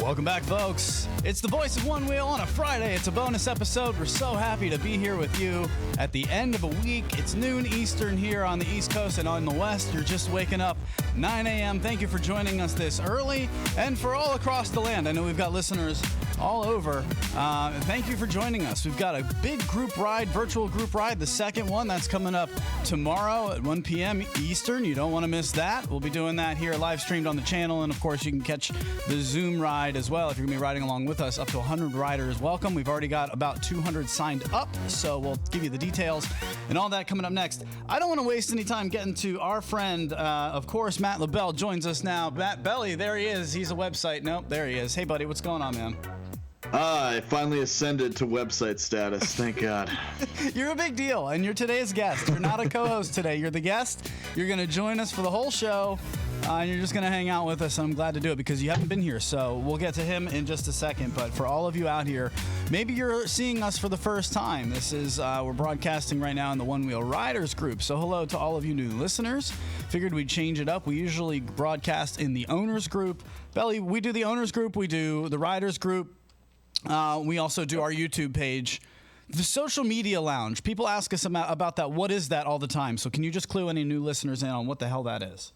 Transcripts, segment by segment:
Welcome back, folks. It's the Voice of Onewheel on a Friday. It's a bonus episode. We're so happy to be here with you at the end of a week. It's noon Eastern here on the East Coast, and on the West, you're just waking up 9 a.m. Thank you for joining us this early, and for all across the land. I know we've got listeners all over. Thank you for joining us. We've got a big group ride, virtual group ride, the second one. That's coming up tomorrow at 1 p.m. Eastern. You don't want to miss that. We'll be doing that here live streamed on the channel, and of course, you can catch the Zoom ride as well if you're going to be riding along with us. Up to 100 riders welcome. We've already got about 200 signed up, so we'll give you the details and all that coming up next. I don't want to waste any time getting to our friend, of course, Matt LaBelle joins us now. Matt Belly, there he is. He's a website. Nope, there he is. Hey, buddy, what's going on, man? I finally ascended to website status. Thank God. You're a big deal, and you're today's guest. You're not a co-host today. You're the guest. You're going to join us for the whole show, and you're just going to hang out with us. I'm glad to do it because you haven't been here, so we'll get to him in just a second. But for all of you out here, maybe you're seeing us for the first time. This is we're broadcasting right now in the Onewheel Riders group, so hello to all of you new listeners. Figured we'd change it up. We usually broadcast in the owners group. Belly, we do the owners group. We do the riders group. We also do our YouTube page. The social media lounge. People ask us about that. What is that all the time? So can you just clue any new listeners in on what the hell that is?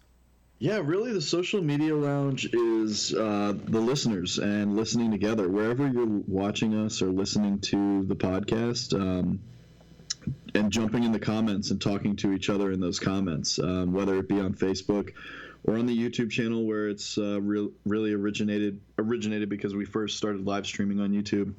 Yeah, really, the social media lounge is the listeners and listening together. Wherever you're watching us or listening to the podcast, and jumping in the comments and talking to each other in those comments, whether it be on Facebook or on the YouTube channel, where it's really originated because we first started live streaming on YouTube.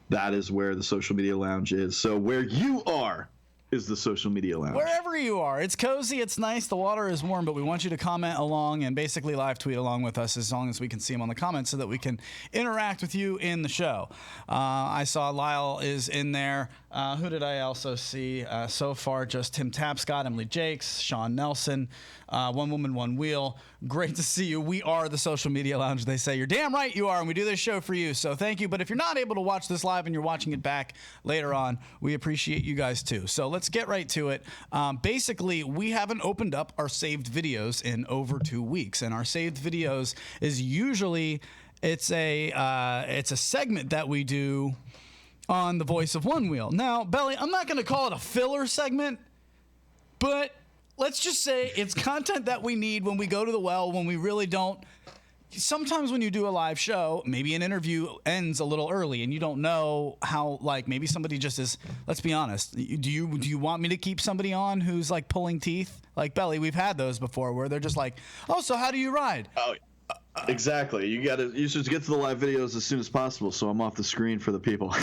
That is where the social media lounge is. So where you are is the social media lounge. Wherever you are. It's cozy, it's nice, the water is warm, but we want you to comment along and basically live tweet along with us as long as we can see them on the comments so that we can interact with you in the show. I saw Lyle is in there. Who did I also see so far? Just Tim Tapscott, Emily Jakes, Sean Nelson, One Woman, One Wheel. Great to see you. We are the social media lounge. They say you're damn right you are, and we do this show for you. So thank you. But if you're not able to watch this live and you're watching it back later on, we appreciate you guys too. So let's get right to it. Basically, we haven't opened up our saved videos in over 2 weeks, and our saved videos is usually it's a segment that we do on the Voice of Onewheel. Now, Belly, I'm not going to call it a filler segment, but let's just say it's content that we need when we go to the well, when we really don't. Sometimes when you do a live show, maybe an interview ends a little early and you don't know how, like, maybe somebody just is, let's be honest. Do you want me to keep somebody on who's like pulling teeth? Like Belly, we've had those before where they're just like, oh, so how do you ride? Oh, exactly. You should get to the live videos as soon as possible, so I'm off the screen for the people.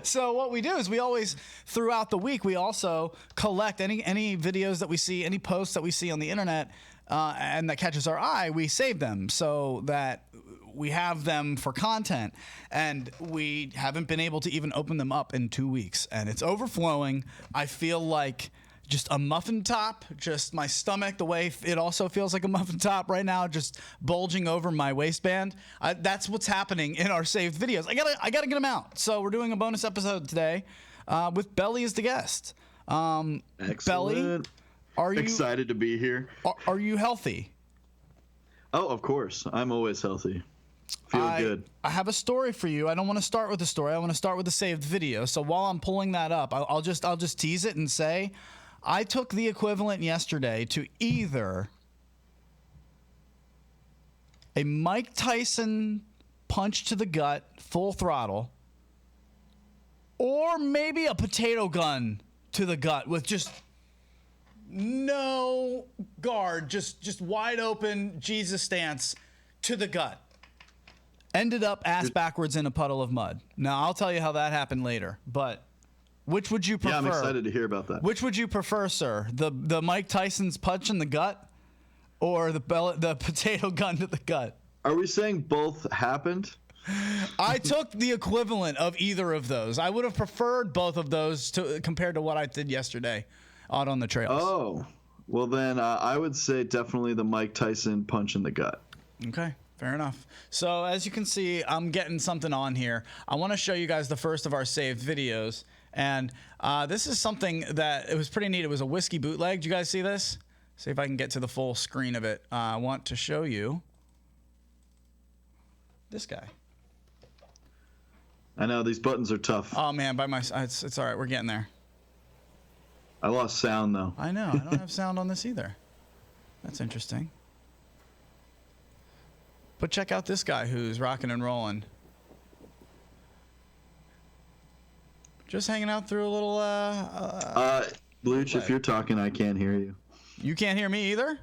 So what we do is we always, throughout the week, we also collect any videos that we see, any posts that we see on the internet, and that catches our eye. We save them so that we have them for content, and we haven't been able to even open them up in 2 weeks, and it's overflowing. I feel like just a muffin top, just my stomach, the way it also feels like a muffin top right now, just bulging over my waistband. That's what's happening in our saved videos. I gotta get them out. So we're doing a bonus episode today with Belly as the guest. Excellent. Belly, are you excited to be here? Are you healthy? Oh, of course. I'm always healthy. Feel good. I have a story for you. I don't want to start with the story. I want to start with the saved video. So while I'm pulling that up, I'll just tease it and say, I took the equivalent yesterday to either a Mike Tyson punch to the gut, full throttle, or maybe a potato gun to the gut with just no guard, just wide open Jesus stance to the gut. Ended up ass backwards in a puddle of mud. Now, I'll tell you how that happened later, but which would you prefer? Yeah, I'm excited to hear about that. Which would you prefer, sir? The Mike Tyson's punch in the gut or the potato gun to the gut? Are we saying both happened? I took the equivalent of either of those. I would have preferred both of those compared to what I did yesterday out on the trails. Oh, well then I would say definitely the Mike Tyson punch in the gut. Okay. Fair enough. So as you can see, I'm getting something on here. I want to show you guys the first of our saved videos. And this is something that, it was pretty neat. It was a whiskey bootleg. Did you guys see this? See if I can get to the full screen of it. I want to show you This guy. I know these buttons are tough. Oh man, it's all right. We're getting there. I lost sound though. I know. I don't have sound on this either. That's interesting. But check out this guy who's rocking and rolling. Just hanging out through a little. Bluch, if you're talking, I can't hear you. You can't hear me either?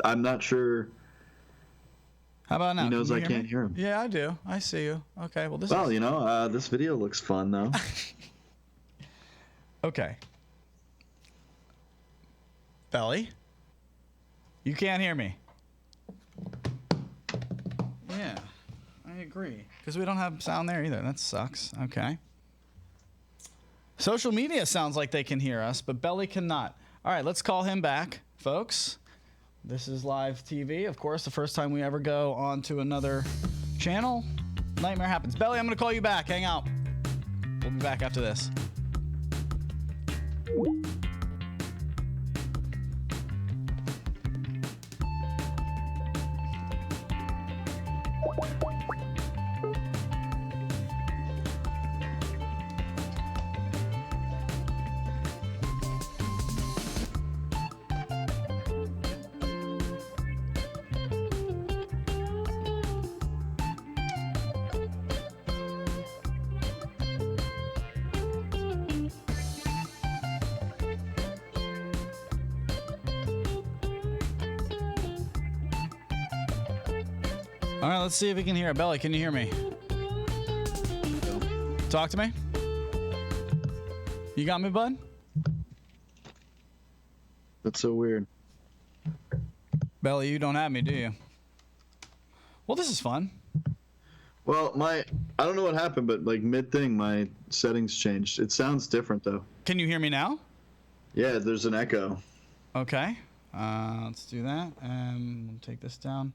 I'm not sure. How about now? He knows I me? can't hear him. Yeah, I do. I see you. Okay, well, this is... Well, you know, this video looks fun, though. Okay. Belly? You can't hear me. Yeah, I agree. Because we don't have sound there either. That sucks. Okay. Social media sounds like they can hear us, but Belly cannot. All right, let's call him back, folks. This is live TV. Of course, the first time we ever go on to another channel, nightmare happens. Belly, I'm going to call you back. Hang out. We'll be back after this. All right, let's see if we can hear it. Belly, can you hear me? Talk to me. You got me, bud? That's so weird. Belly, you don't have me, do you? Well, this is fun. Well, I don't know what happened, but like mid-thing, my settings changed. It sounds different, though. Can you hear me now? Yeah, there's an echo. Okay. Let's do that. We'll take this down.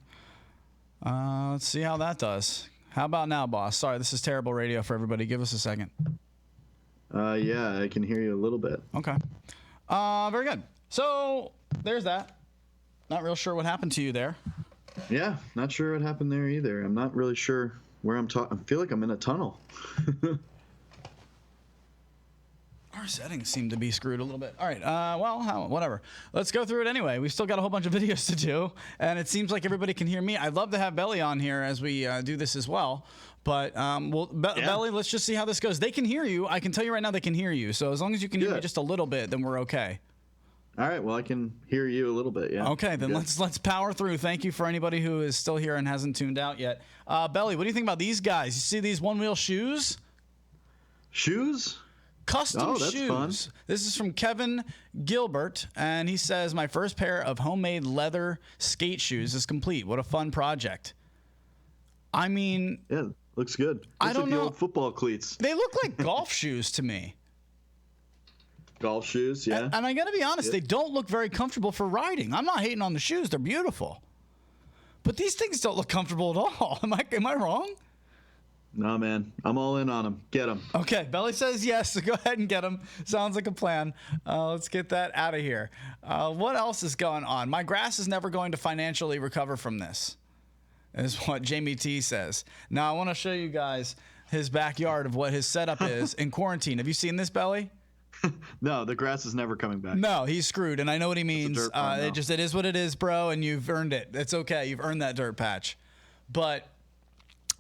Let's see how that does. How about now, boss? Sorry, this is terrible radio for everybody. Give us a second. Yeah, I can hear you a little bit. Okay. Very good. So there's that. Not real sure what happened to you there. Yeah, not sure what happened there either. I'm not really sure where I'm talking. I feel like I'm in a tunnel. Our settings seem to be screwed a little bit. All right. Whatever. Let's go through it anyway. We've still got a whole bunch of videos to do, and it seems like everybody can hear me. I'd love to have Belly on here as we do this as well. But Belly, let's just see how this goes. They can hear you. I can tell you right now they can hear you. So as long as you can hear me just a little bit, then we're okay. All right. Well, I can hear you a little bit. Yeah. Okay. Then let's power through. Thank you for anybody who is still here and hasn't tuned out yet. Belly, what do you think about these guys? You see these Onewheel shoes? Shoes? Custom that's shoes. fun. This is from Kevin Gilbert, and he says, my first pair of homemade leather skate shoes is complete. What a fun project. I mean... Yeah, looks good. I don't like know. The old football cleats. They look like golf shoes to me. Golf shoes, yeah. And I got to be honest, they don't look very comfortable for riding. I'm not hating on the shoes. They're beautiful. But these things don't look comfortable at all. Am I wrong? No, man. I'm all in on them. Get them. Okay, Belly says yes, so go ahead and get them. Sounds like a plan. Let's get that out of here. What else is going on? My grass is never going to financially recover from this, is what Jamie T says. Now, I want to show you guys his backyard of what his setup is in quarantine. Have you seen this, Belly? No, the grass is never coming back. No, he's screwed, and I know what he means. Dirt farm, it is what it is, bro, and you've earned it. It's okay. You've earned that dirt patch. But...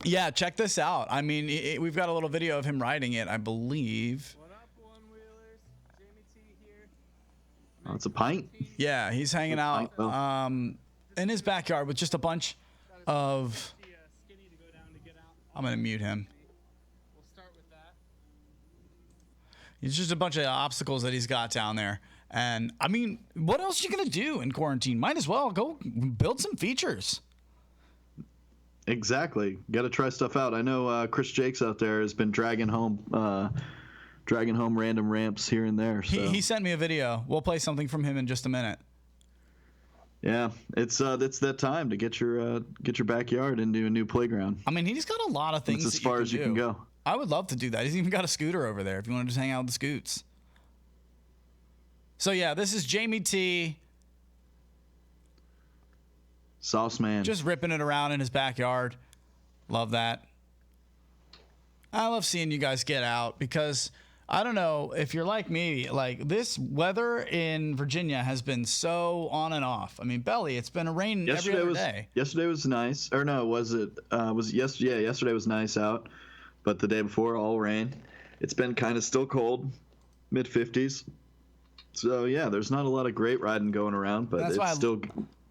yeah, check this out. I mean, we've got a little video of him riding it, I believe. What up, Onewheelers? Jamie T here. Oh, it's a pint? Yeah, he's hanging out in his backyard with just a bunch of... I'm going to mute him. We'll start with that. It's just a bunch of obstacles that he's got down there. And, I mean, what else are you going to do in quarantine? Might as well go build some features. Exactly. Got to try stuff out. I know Chris Jakes out there has been dragging home random ramps here and there. So. He sent me a video. We'll play something from him in just a minute. Yeah, it's that time to get your backyard into a new playground. I mean, he's got a lot of things. That's as far as you can go. I would love to do that. He's even got a scooter over there if you want to just hang out with the scoots. So yeah, this is Jamie T. Sauce man. Just ripping it around in his backyard. Love that. I love seeing you guys get out because I don't know if you're like me, like this weather in Virginia has been so on and off. I mean, Belly, it's been raining every other day. Yesterday was nice. Or no, was it? Was it yesterday? Yeah, yesterday was nice out, but the day before all rain. It's been kind of still cold, mid 50s. So yeah, there's not a lot of great riding going around, but it's still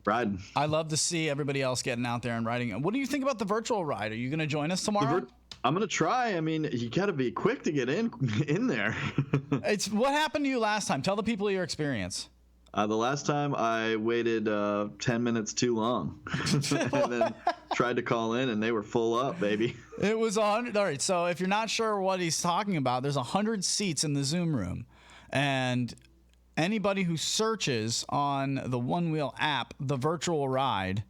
riding. I love to see everybody else getting out there and riding. What do you think about the virtual ride? Are you going to join us tomorrow? I'm going to try. I mean, you got to be quick to get in there. It's what happened to you last time. Tell the people your experience. The last time I waited 10 minutes too long and then tried to call in and they were full up, baby. It was 100. All right. So if you're not sure what he's talking about, there's 100 seats in the Zoom room. And anybody who searches on the Onewheel app, the virtual ride,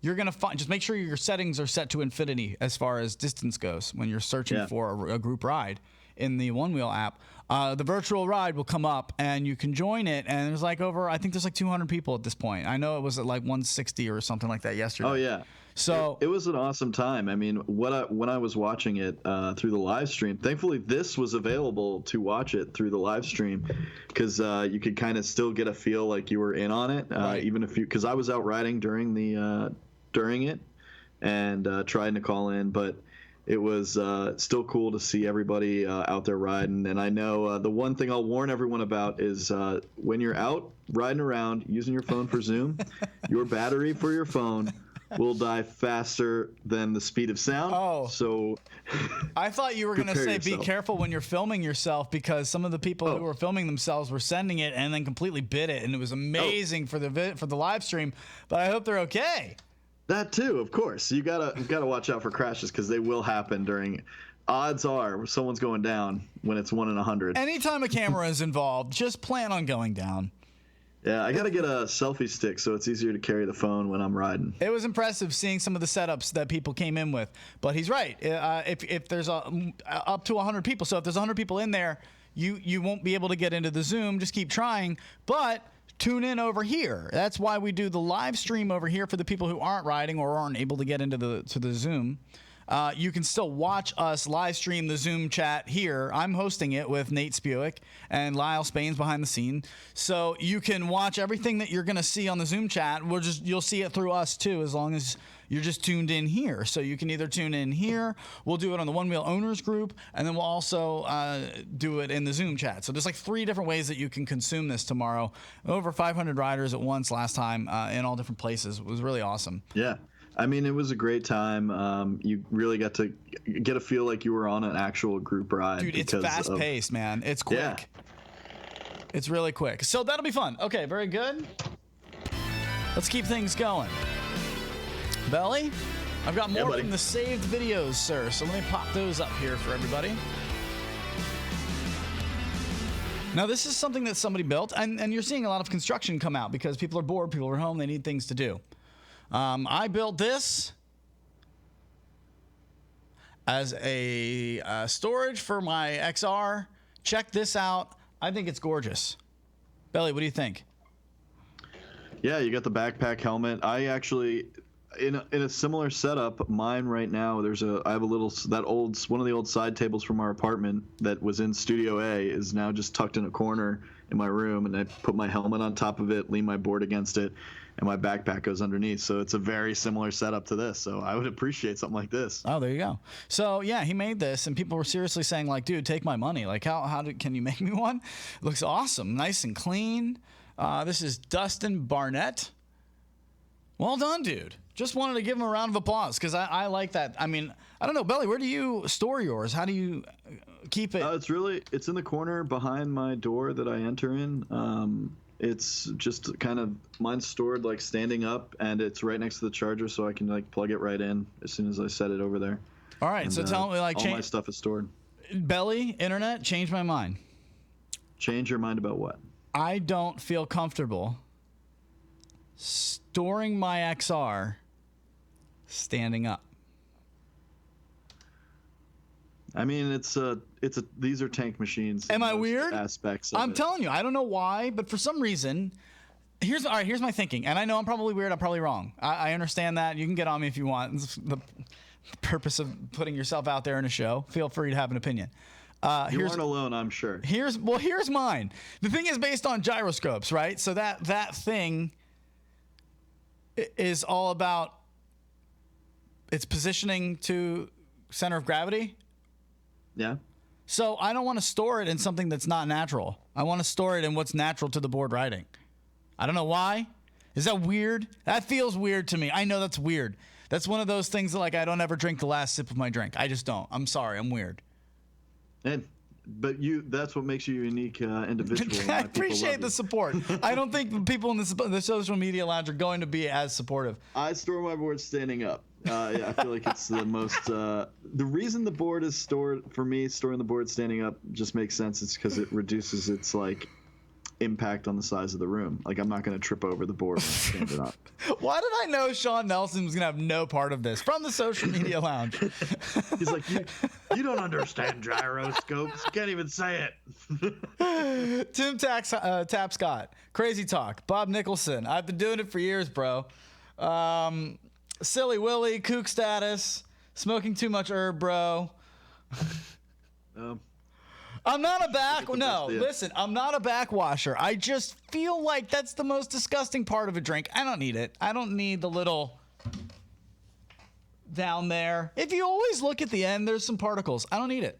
you're going to find, just make sure your settings are set to infinity as far as distance goes when you're searching for a group ride in the Onewheel app. The virtual ride will come up and you can join it. And there's like I think there's like 200 people at this point. I know it was at like 160 or something like that yesterday. Oh, yeah. So it was an awesome time. I mean, when I was watching it through the live stream, thankfully this was available to watch it through the live stream because you could kind of still get a feel like you were in on it, right. Even if because I was out riding during it and trying to call in, but it was still cool to see everybody out there riding. And I know the one thing I'll warn everyone about is when you're out riding around using your phone for Zoom, your battery for your phone will die faster than the speed of sound. Oh. So I thought you were going to say yourself. be careful when you're filming yourself because some of the people who were filming themselves were sending it and then completely bit it. And it was amazing for the live stream. But I hope they're okay. That too, of course. You gotta watch out for crashes because they will happen during. Odds are someone's going down when it's 1 in 100. Anytime a camera is involved, just plan on going down. Yeah, I gotta get a selfie stick so it's easier to carry the phone when I'm riding. It was impressive seeing some of the setups that people came in with, but he's right. If there's up to 100 people, so if there's 100 people in there, you won't be able to get into the Zoom. Just keep trying, but tune in over here. That's why we do the live stream over here for the people who aren't riding or aren't able to get into the Zoom. You can still watch us live stream the Zoom chat here. I'm hosting it with Nate Spuick and Lyle Spain's behind the scene. So you can watch everything that you're going to see on the Zoom chat. You'll see it through us too, as long as you're just tuned in here. So you can either tune in here. We'll do it on the Onewheel Owners group, and then we'll also do it in the Zoom chat. So there's like 3 different ways that you can consume this tomorrow. Over 500 riders at once last time in all different places. It was really awesome. Yeah. I mean, it was a great time. You really got to get a feel like you were on an actual group ride. Dude, it's fast-paced, man. It's quick. Yeah. It's really quick. So that'll be fun. Okay, very good. Let's keep things going. Belly, I've got more from the saved videos, sir. So let me pop those up here for everybody. Now, this is something that somebody built, and you're seeing a lot of construction come out because people are bored, people are home, they need things to do. I built this as a storage for my XR. Check this out. I think it's gorgeous. Belly, what do you think? Yeah, you got the backpack helmet. I actually, in a similar setup, mine right now, I have a little, one of the old side tables from our apartment that was in Studio A is now just tucked in a corner in my room, and I put my helmet on top of it, lean my board against it, and my backpack goes underneath. So it's a very similar setup to this. So I would appreciate something like this. Oh, there you go. So yeah, he made this, and people were seriously saying like, dude, take my money. Like, can you make me one? It looks awesome, nice and clean. This is Dustin Barnett. Well done, dude. Just wanted to give him a round of applause because I like that. I mean, I don't know, Belly, where do you store yours? How do you keep it? It's in the corner behind my door that I enter in. It's just kind of, mine's stored like standing up, and it's right next to the charger, so I can like plug it right in as soon as I set it over there. All right, and so tell me, like, all my stuff is stored. Belly, internet, change my mind. Change your mind about what? I don't feel comfortable storing my XR standing up. I mean, these are tank machines. Am I weird? Aspects of I'm telling you, I don't know why, but for some reason, Here's my thinking, and I know I'm probably weird. I'm probably wrong. I understand that. You can get on me if you want. It's the purpose of putting yourself out there in a show. Feel free to have an opinion. You aren't alone, I'm sure. Here's mine. The thing is based on gyroscopes, right? So that thing is all about its positioning to center of gravity. Yeah. So I don't want to store it in something that's not natural. I want to store it in what's natural to the board riding. I don't know why. Is that weird? That feels weird to me. I know that's weird. That's one of those things that, like, I don't ever drink the last sip of my drink. I just don't. I'm sorry. I'm weird. But that's what makes you a unique individual. I appreciate the support. I don't think the people in the social media lounge are going to be as supportive. I store my board standing up. I feel like it's the most. The reason the board is stored for me, storing the board standing up just makes sense. It's because it reduces its impact on the size of the room. Like, I'm not going to trip over the board when I stand it up. Why did I know Sean Nelson was going to have no part of this from the social media lounge? He's like, you don't understand gyroscopes. You can't even say it. Tim Tap Scott, crazy talk. Bob Nicholson, I've been doing it for years, bro. Silly Willy, kook status, smoking too much herb, bro. I'm not a listen, I'm not a backwasher. I just feel like that's the most disgusting part of a drink. I don't need it. I don't need the little down there. If you always look at the end, there's some particles. I don't need it.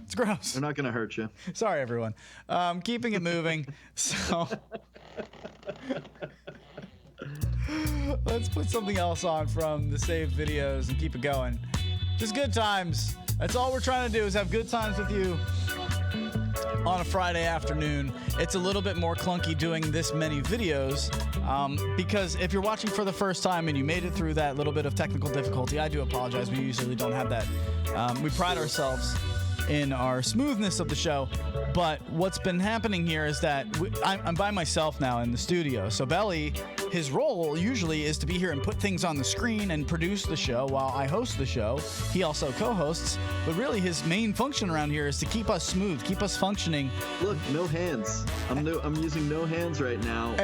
It's gross. They're not going to hurt you. Sorry, everyone. Keeping it moving. So let's put something else on from the saved videos and keep it going. Just good times. That's all we're trying to do, is have good times with you on a Friday afternoon. It's a little bit more clunky doing this many videos because if you're watching for the first time and you made it through that little bit of technical difficulty, I do apologize. We usually don't have that. We pride ourselves in our smoothness of the show, but what's been happening here is that I'm by myself now in the studio. So Belly, his role usually is to be here and put things on the screen and produce the show while I host the show. He also co-hosts, but really his main function around here is to keep us smooth, keep us functioning. Look, no hands. I'm using no hands right now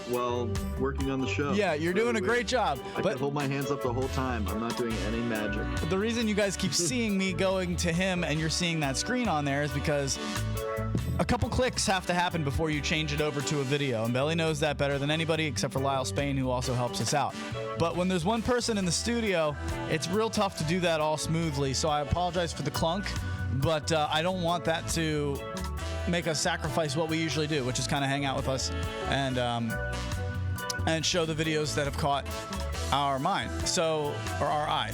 while working on the show. Yeah, you're doing a great job. I can hold my hands up the whole time. I'm not doing any magic. The reason you guys keep seeing me going to him and you're seeing that screen on there is because a couple clicks have to happen before you change it over to a video, and Belly knows that better than anybody except for Lyle Spain, who also helps us out. But when there's one person in the studio, it's real tough to do that all smoothly, so I apologize for the clunk, but I don't want that to make us sacrifice what we usually do, which is kind of hang out with us and show the videos that have caught our mind, or our eye.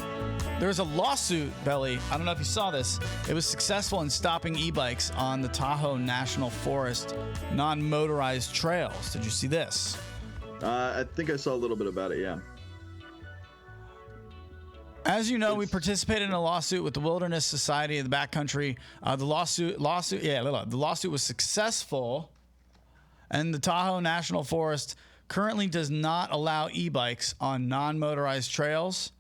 There's a lawsuit, Belly. I don't know if you saw this. It was successful in stopping e-bikes on the Tahoe National Forest non-motorized trails. Did you see this? I think I saw a little bit about it, yeah. As you know, we participated in a lawsuit with the Wilderness Society of the Backcountry. The lawsuit was successful, and the Tahoe National Forest currently does not allow e-bikes on non-motorized trails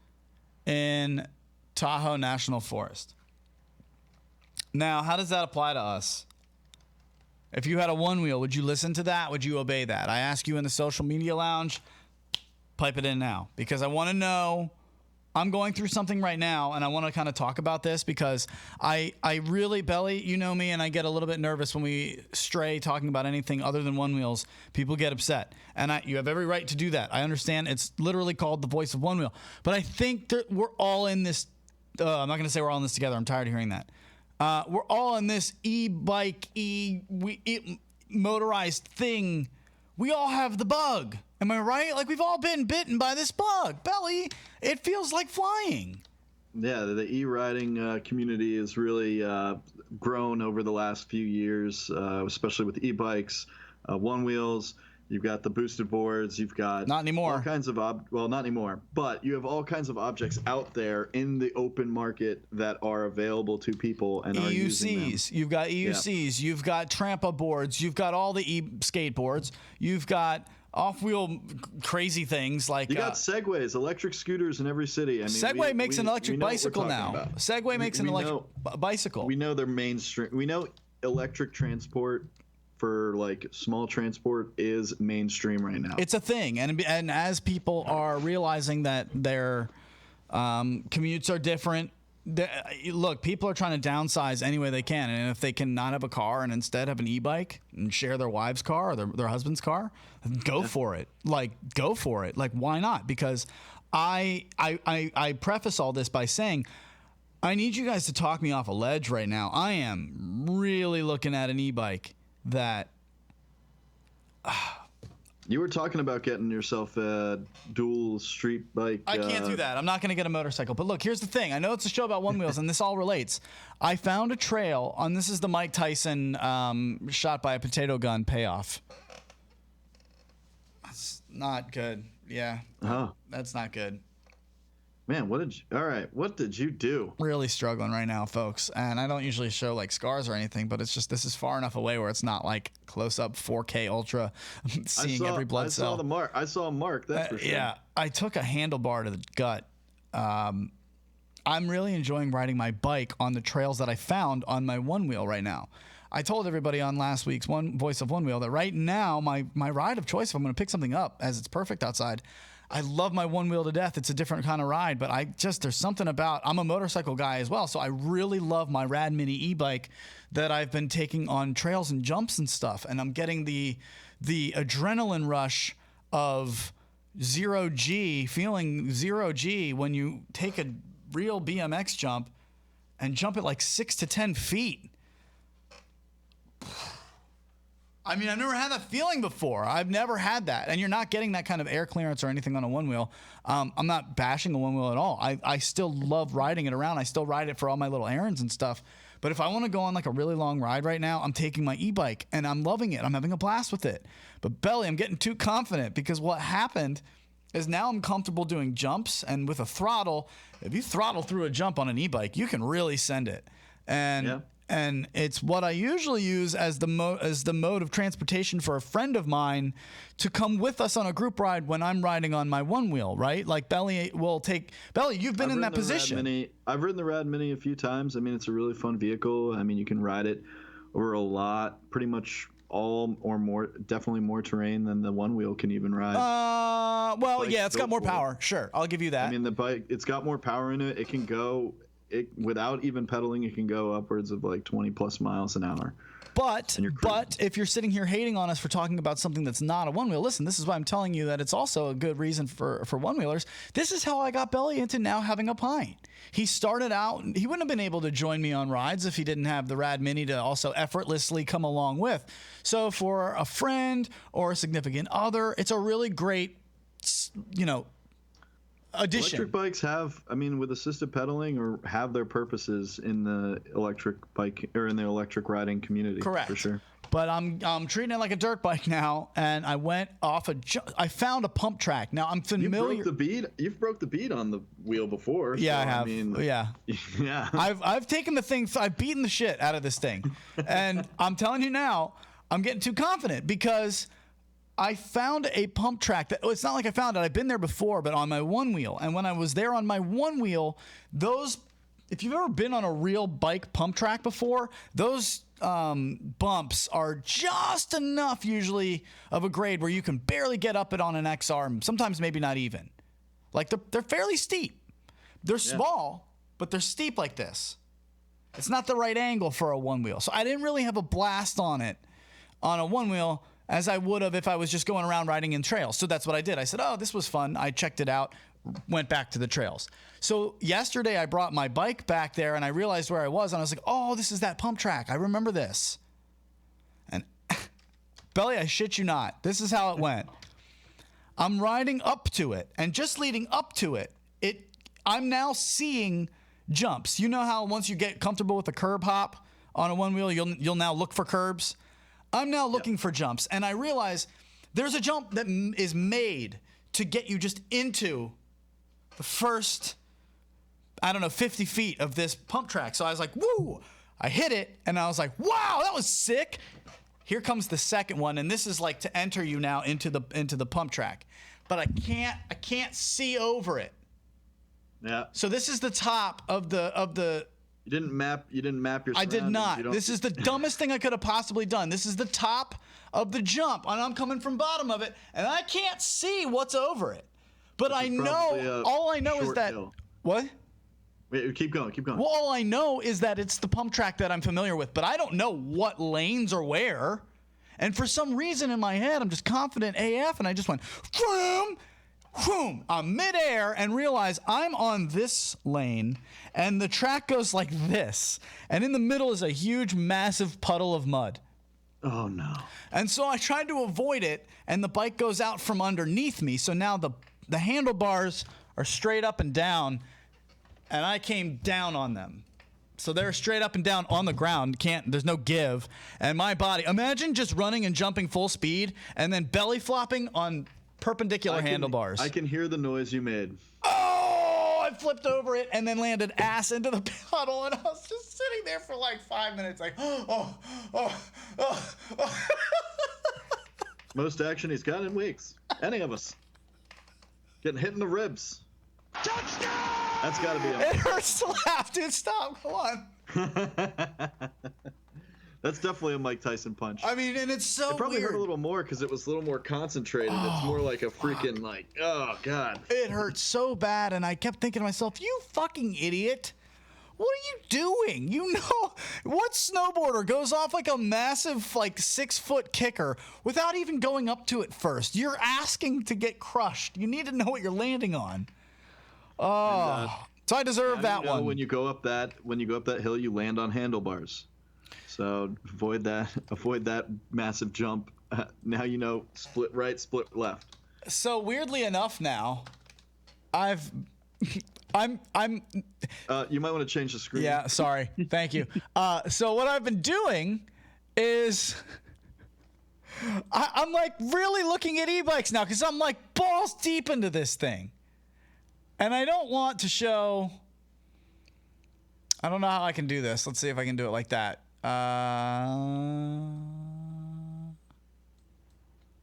in Tahoe National Forest. Now, how does that apply to us? If you had a Onewheel, would you listen to that? Would you obey that? I ask you in the social media lounge, pipe it in now, because I want to know. I'm going through something right now, and I want to kind of talk about this because I really, Belly, you know me, and I get a little bit nervous when we stray talking about anything other than Onewheels. People get upset, and you have every right to do that. I understand it's literally called the Voice of Onewheel, but I think that we're all in this. I'm not going to say we're all in this together. I'm tired of hearing that. We're all in this e-bike, motorized thing. We all have the bug. Am I right? Like, we've all been bitten by this bug. Belly, it feels like flying. Yeah, the e-riding community has really grown over the last few years, especially with e-bikes, Onewheels. You've got the boosted boards. You've got not anymore. All kinds of not anymore, but you have all kinds of objects out there in the open market that are available to people and are using them. You've got EUCs. Yeah. You've got Trampa boards. You've got all the e-skateboards. You've got off-wheel crazy things like you got Segways, electric scooters in every city. I mean, Segway makes an electric bicycle now. Segway makes an electric bicycle. We know they're mainstream. We know electric transport for like small transport is mainstream right now. It's a thing, and as people are realizing that their commutes are different, look, people are trying to downsize any way they can, and if they can not have a car and instead have an e-bike and share their wife's car or their husband's car, go for it. Like, go for it. Like, why not? Because I preface all this by saying, I need you guys to talk me off a ledge right now. I am really looking at an e-bike that... You were talking about getting yourself a dual street bike. I can't do that. I'm not going to get a motorcycle. But look, here's the thing. I know it's a show about Onewheels, and this all relates. I found a trail on... This is the Mike Tyson shot by a potato gun payoff. That's not good. Yeah. Oh. That's not good. Man, what did you do? Really struggling right now, folks. And I don't usually show like scars or anything, but it's just, this is far enough away where it's not like close up 4K ultra seeing every blood cell. I saw a mark, that's for sure. Yeah, I took a handlebar to the gut. I'm really enjoying riding my bike on the trails that I found on my Onewheel right now. I told everybody on last week's Voice of Onewheel that right now my ride of choice, if I'm going to pick something up as it's perfect outside, I love my Onewheel to death. It's a different kind of ride, but there's something about, I'm a motorcycle guy as well, so I really love my Rad Mini e-bike that I've been taking on trails and jumps and stuff, and I'm getting the adrenaline rush of feeling zero G when you take a real BMX jump and jump it like 6 to 10 feet. I mean, I've never had that feeling before. I've never had that. And you're not getting that kind of air clearance or anything on a Onewheel. I'm not bashing a Onewheel at all. I still love riding it around. I still ride it for all my little errands and stuff. But if I want to go on like a really long ride right now, I'm taking my e-bike and I'm loving it. I'm having a blast with it. But Belly, I'm getting too confident because what happened is now I'm comfortable doing jumps, and with a throttle, if you throttle through a jump on an e-bike, you can really send it. And it's what I usually use as the mode of transportation for a friend of mine to come with us on a group ride when I'm riding on my Onewheel, right? Like Belly will take... Belly, you've been in that position. I've ridden the Rad Mini a few times. I mean, it's a really fun vehicle. I mean, you can ride it over a lot, pretty much all or more, definitely more terrain than the Onewheel can even ride. Well, yeah, it's got more power. Sure, I'll give you that. I mean, the bike, it's got more power in it. It can go... without even pedaling, it can go upwards of like 20 plus miles an hour. But if you're sitting here hating on us for talking about something that's not a Onewheel, listen, this is why I'm telling you that it's also a good reason for Onewheelers. This is how I got Belly into now having a pint. He started out, he wouldn't have been able to join me on rides if he didn't have the Rad Mini to also effortlessly come along with. So for a friend or a significant other, it's a really great, addition. Electric bikes have, I mean, with assisted pedaling, or have their purposes in the electric bike or in the electric riding community. Correct. For sure. But I'm treating it like a dirt bike now, and I went off I found a pump track. Now I'm familiar. You've broke the bead on the wheel before. Yeah, so, I have. I mean, yeah. Yeah. I've taken the thing. I've beaten the shit out of this thing, and I'm telling you now, I'm getting too confident because I found a pump track that, it's not like I found it. I've been there before, but on my Onewheel. And when I was there on my Onewheel, if you've ever been on a real bike pump track before, those bumps are just enough usually of a grade where you can barely get up it on an XR, sometimes maybe not even. Like they're fairly steep. They're small, but they're steep like this. It's not the right angle for a Onewheel. So I didn't really have a blast on it on a Onewheel as I would have if I was just going around riding in trails. So that's what I did. I said, oh, this was fun. I checked it out, went back to the trails. So yesterday I brought my bike back there and I realized where I was, and I was like, oh, this is that pump track. I remember this. And Belly, I shit you not, this is how it went. I'm riding up to it, and just leading up to it, I'm now seeing jumps. You know how once you get comfortable with the curb hop on a Onewheel, you'll now look for curbs? I'm now looking for jumps, and I realize there's a jump that is made to get you just into the first, 50 feet of this pump track. So I was like, woo! I hit it, and I was like, wow, that was sick. Here comes the second one, and this is like to enter you now into the pump track. But I can't see over it. Yeah. So this is the top of the You didn't map your I did surroundings. not. This is the dumbest thing I could have possibly done. This is the top of the jump, and I'm coming from bottom of it, and I can't see what's over it. But I know, all I know is that... Hill. What? Wait, keep going. Well, all I know is that it's the pump track that I'm familiar with, but I don't know what lanes are where. And for some reason in my head, I'm just confident AF, and I just went, vroom, vroom, I'm midair, and realize I'm on this lane, and the track goes like this, and in the middle is a huge, massive puddle of mud. Oh, no. And so I tried to avoid it, and the bike goes out from underneath me, so now the handlebars are straight up and down, and I came down on them. So they're straight up and down on the ground. There's no give. And my body, imagine just running and jumping full speed and then belly flopping on perpendicular handlebars. I can hear the noise you made. Oh, I flipped over it and then landed ass into the puddle, and I was just sitting there for like 5 minutes like, oh. Most action he's gotten in weeks. Any of us. Getting hit in the ribs. Touchdown! That's got to be It hurts to laugh, dude. Stop. Come on. That's definitely a Mike Tyson punch. I mean, and it's so It probably weird. hurt a little more because it was a little more concentrated. It's more like a freaking oh, God. It hurt so bad, and I kept thinking to myself, you fucking idiot. What are you doing? You know, what snowboarder goes off like a massive, like 6-foot kicker without even going up to it first? You're asking to get crushed. You need to know what you're landing on. Oh, so I deserve that one. When you go up that hill, you land on handlebars. So avoid that massive jump. Now you know, split right, split left. So weirdly enough, now I'm. You might want to change the screen. Yeah, sorry. Thank you. So what I've been doing is I'm like really looking at e-bikes now because I'm like balls deep into this thing. And I don't want to show. I don't know how I can do this. Let's see if I can do it like that.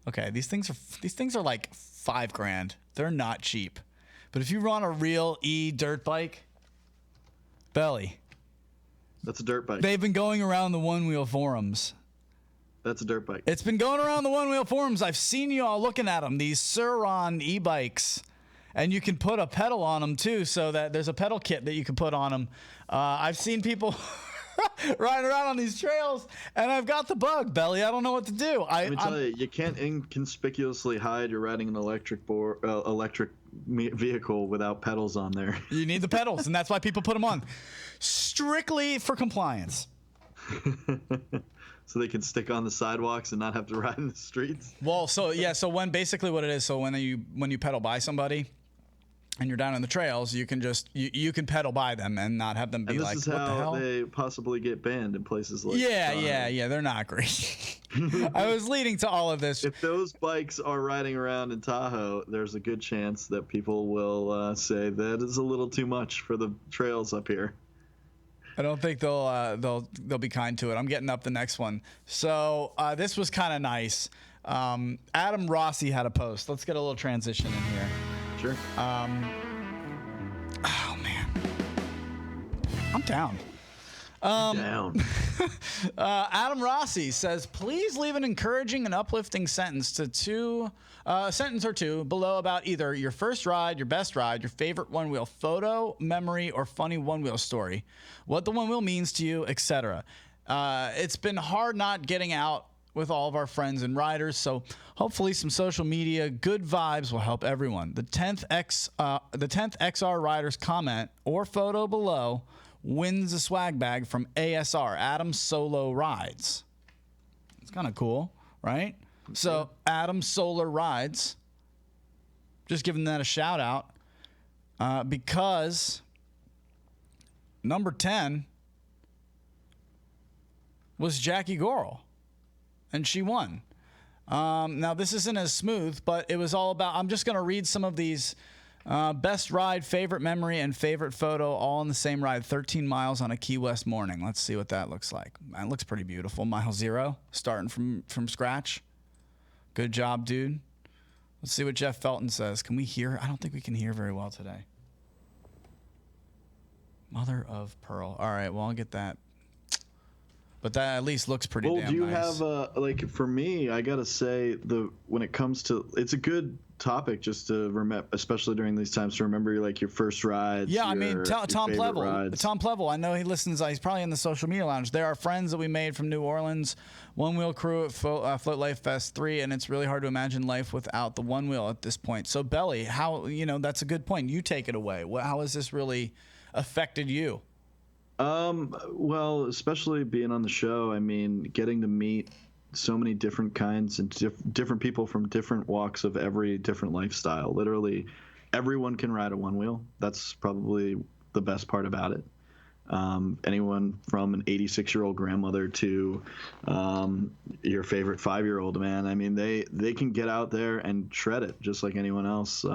Okay, these things are like $5,000. They're not cheap. But if you run a real dirt bike, belly. That's a dirt bike. They've been going around the Onewheel forums. That's a dirt bike. It's been going around the Onewheel forums. I've seen you all looking at them. These Sur-Ron e-bikes. And you can put a pedal on them, too, so that there's a pedal kit that you can put on them. I've seen people riding around on these trails, and I've got the bug, Belly. I don't know what to do. Let me tell you, you can't inconspicuously hide you're riding an electric vehicle without pedals on there. You need the pedals, and that's why people put them on. Strictly for compliance. So they can stick on the sidewalks and not have to ride in the streets? Well, so when basically what it is, so when you pedal by somebody, and you're down on the trails, you can just you can pedal by them and not have them be like, what the hell? This is how they possibly get banned in places like yeah, they're not great. I was leading to all of this. If those bikes are riding around in Tahoe, there's a good chance that people will say that is a little too much for the trails up here. I don't think they'll be kind to it. I'm getting up the next one. So this was kind of nice. Adam Rossi had a post. Let's get a little transition in here. Sure. Oh man, I'm down. Down. Adam Rossi says, please leave an encouraging and uplifting sentence sentence or two below about either your first ride, your best ride, your favorite one-wheel photo, memory, or funny one-wheel story, what the one-wheel means to you, etc. It's been hard not getting out with all of our friends and riders, so hopefully some social media good vibes will help everyone. The 10th XR Riders comment or photo below wins a swag bag from ASR, Adam Solo Rides. It's kind of cool, right? So Adam Solar Rides, just giving that a shout out because number 10 was Jackie Goral. And she won. Now, this isn't as smooth, but it was all about... I'm just going to read some of these. Best ride, favorite memory, and favorite photo all in the same ride. 13 miles on a Key West morning. Let's see what that looks like. That looks pretty beautiful. Mile 0, starting from scratch. Good job, dude. Let's see what Jeff Felton says. Can we hear? I don't think we can hear very well today. Mother of pearl. All right, well, I'll get that. But that at least looks pretty damn nice. Well, do you have like for me? I gotta say when it comes to it's a good topic just to remember, especially during these times, to remember like your first rides. Yeah, I mean Tom Plevel. Rides. Tom Plevel. I know he listens. He's probably in the social media lounge. There are friends that we made from New Orleans, One Wheel crew at Float Life Fest 3, and it's really hard to imagine life without the One Wheel at this point. So Belly, how that's a good point. You take it away. How has this really affected you? Well, especially being on the show, I mean, getting to meet so many different kinds and different people from different walks of every different lifestyle. Literally, everyone can ride a one wheel. That's probably the best part about it. Anyone from an 86-year-old grandmother to your favorite 5-year-old, man. I mean, they can get out there and shred it just like anyone else.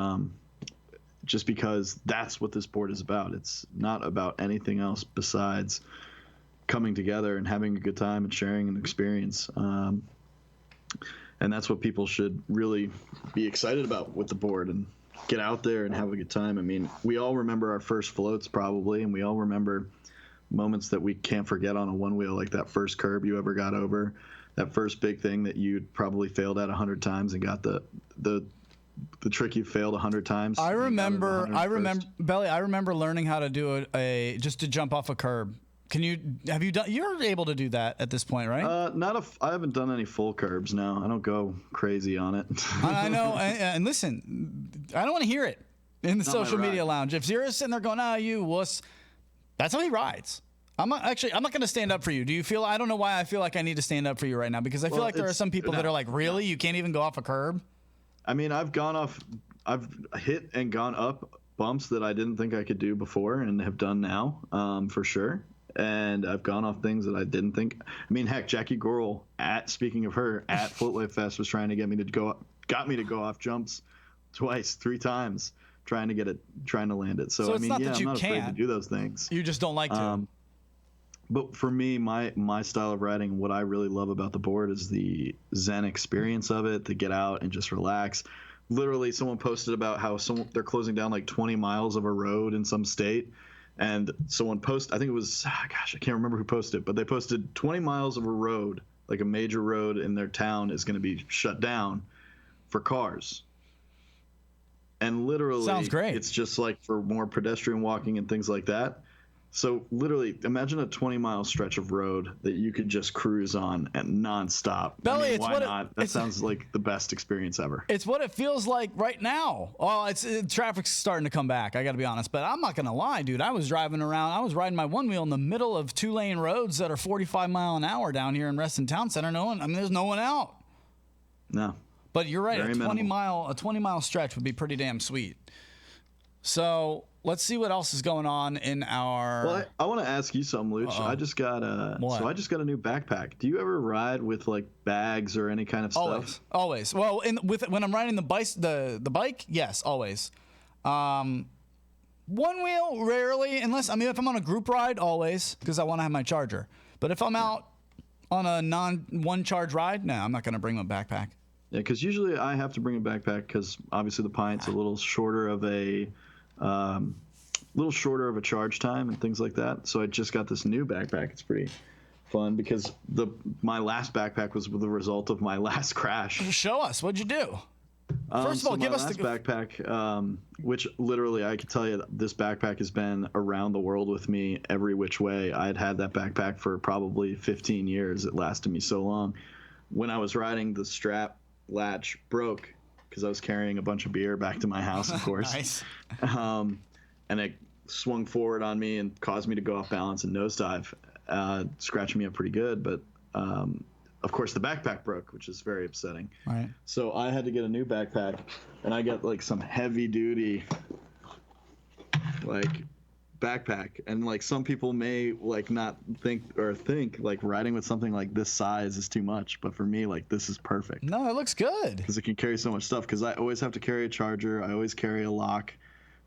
Just because that's what this board is about. It's not about anything else besides coming together and having a good time and sharing an experience. And that's what people should really be excited about with the board and get out there and have a good time. I mean, we all remember our first floats probably, and we all remember moments that we can't forget on a one wheel, like that first curb you ever got over, that first big thing that you'd probably failed at 100 times and got the trick you failed 100 times. I remember, Belly, I remember learning how to do just to jump off a curb. You're able to do that at this point, right? I haven't done any full curbs now. I don't go crazy on it. I know. And listen, I don't want to hear it in the social media lounge. If Zera's sitting there going, you wuss, that's how he rides. I'm not going to stand up for you. Do you feel, I don't know why I feel like I need to stand up for you right now, because I feel like there are some people that are like, really? You can't even go off a curb? I mean, I've hit and gone up bumps that I didn't think I could do before and have done now, for sure. And I've gone off things that I didn't think. I mean, heck, Jackie Gorel, speaking of her, at Float Life Fest was trying to got me to go off jumps twice, 3 times, trying to land it. So I mean, I'm not afraid to do those things. You just don't like to. But for me, my style of riding, what I really love about the board is the Zen experience of it, to get out and just relax. Literally, someone posted about how they're closing down like 20 miles of a road in some state. And someone posted, I think it was, I can't remember who posted it, but they posted 20 miles of a road, like a major road in their town is going to be shut down for cars. And literally, sounds great. It's just like for more pedestrian walking and things like that. So literally, imagine a 20-mile stretch of road that you could just cruise on and nonstop. Belly, I mean, why not? That sounds like the best experience ever. It's what it feels like right now. Oh, traffic's starting to come back, I got to be honest. But I'm not going to lie, dude. I was riding my one wheel in the middle of 2-lane roads that are 45 mile an hour down here in Reston Town Center. There's no one out. No. But you're right. Very A 20-mile stretch would be pretty damn sweet. So let's see what else is going on in our. Well, I want to ask you something, Luch. I just got a new backpack. Do you ever ride with like bags or any kind of stuff? Always. Well, when I'm riding the bike, yes, always. One wheel, rarely, if I'm on a group ride, always, because I want to have my charger. But if I'm out on a non-one charge ride, no, I'm not going to bring my backpack. Yeah, because usually I have to bring a backpack because obviously the Pint's a little shorter of a charge time and things like that. So I just got this new backpack. It's pretty fun because my last backpack was the result of my last crash. Show us, what'd you do? First of all, give us the backpack, which literally I can tell you this backpack has been around the world with me every which way. I had that backpack for probably 15 years. It lasted me so long. When I was riding, the strap latch broke because I was carrying a bunch of beer back to my house, of course. Nice. And it swung forward on me and caused me to go off balance and nosedive, scratching me up pretty good. But of course, the backpack broke, which is very upsetting. Right. So I had to get a new backpack, and I got like some heavy duty backpack. And like some people may like not think like riding with something like this size is too much, but for me, like this is perfect. No, it looks good because it can carry so much stuff. Because I always have to carry a charger. I always carry a lock.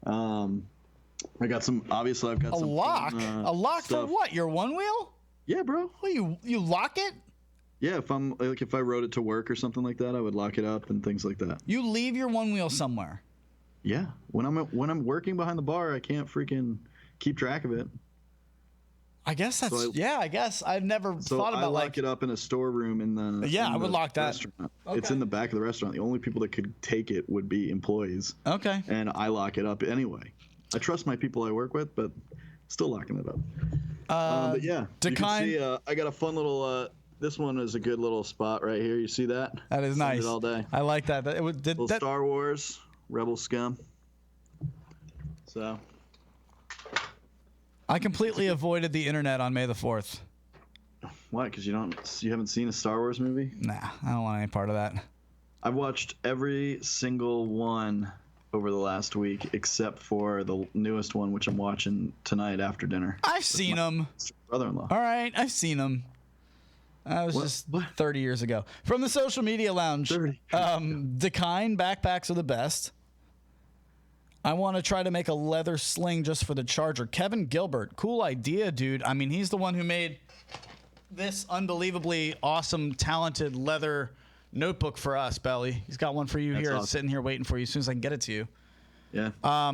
I've got some a lock. A lock stuff. For what? Your one wheel? Yeah, bro. Well, you lock it? Yeah, if I rode it to work or something like that, I would lock it up and things like that. You leave your one wheel somewhere? Yeah, when I'm working behind the bar, I can't freaking keep track of it. I guess that's I guess I've never thought about I lock it up in a storeroom in the I would lock that. Restaurant. Okay. It's in the back of the restaurant. The only people that could take it would be employees. Okay. And I lock it up anyway. I trust my people I work with, but still locking it up. But yeah, you can see I got a fun little. This one is a good little spot right here. You see that? That is nice. All day. I like that. Star Wars Rebel Scum. So. I completely avoided the internet on May the 4th. Why? Because you haven't seen a Star Wars movie? Nah, I don't want any part of that. I've watched every single one over the last week except for the newest one, which I'm watching tonight after dinner. I've seen them. Brother-in-law. All right, I've seen them. That was just 30 years ago. From the Social Media Lounge, Dekine backpacks are the best. I want to try to make a leather sling just for the charger. Kevin Gilbert, cool idea, dude. I mean, he's the one who made this unbelievably awesome, talented leather notebook for us, Belly. He's got one for you. That's here, awesome. Sitting here waiting for you as soon as I can get it to you. Yeah.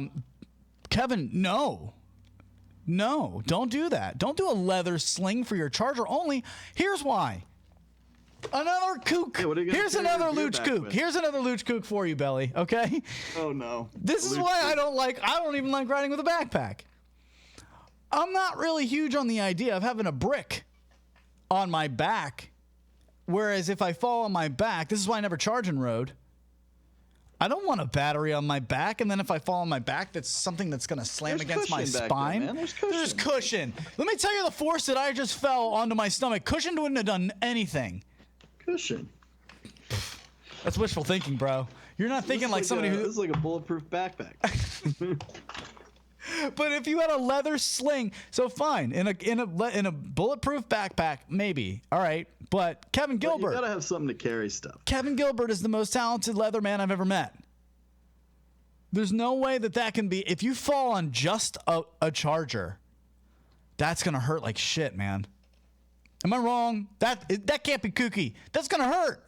Kevin, no, don't do that. Don't do a leather sling for your charger only. Here's why. Another kook. Hey, here's another looch kook. Here's another looch kook for you, Belly. Okay. Oh no. This is why I don't even like riding with a backpack. I'm not really huge on the idea of having a brick on my back. Whereas if I fall on my back, this is why I never charge in road. I don't want a battery on my back, and then if I fall on my back, that's something that's going to slam against my spine. There, There's cushion. Let me tell you the force that I just fell onto my stomach. Cushion wouldn't have done anything. Cushion. That's wishful thinking, bro. You're not thinking like somebody who. This is like a bulletproof backpack. But if you had a leather sling, so fine, in a bulletproof backpack, maybe. All right, but Kevin Gilbert. You gotta have something to carry stuff. Kevin Gilbert is the most talented leather man I've ever met. There's no way that can be. If you fall on just a charger, that's gonna hurt like shit, man. Am I wrong? That can't be kooky. That's gonna hurt.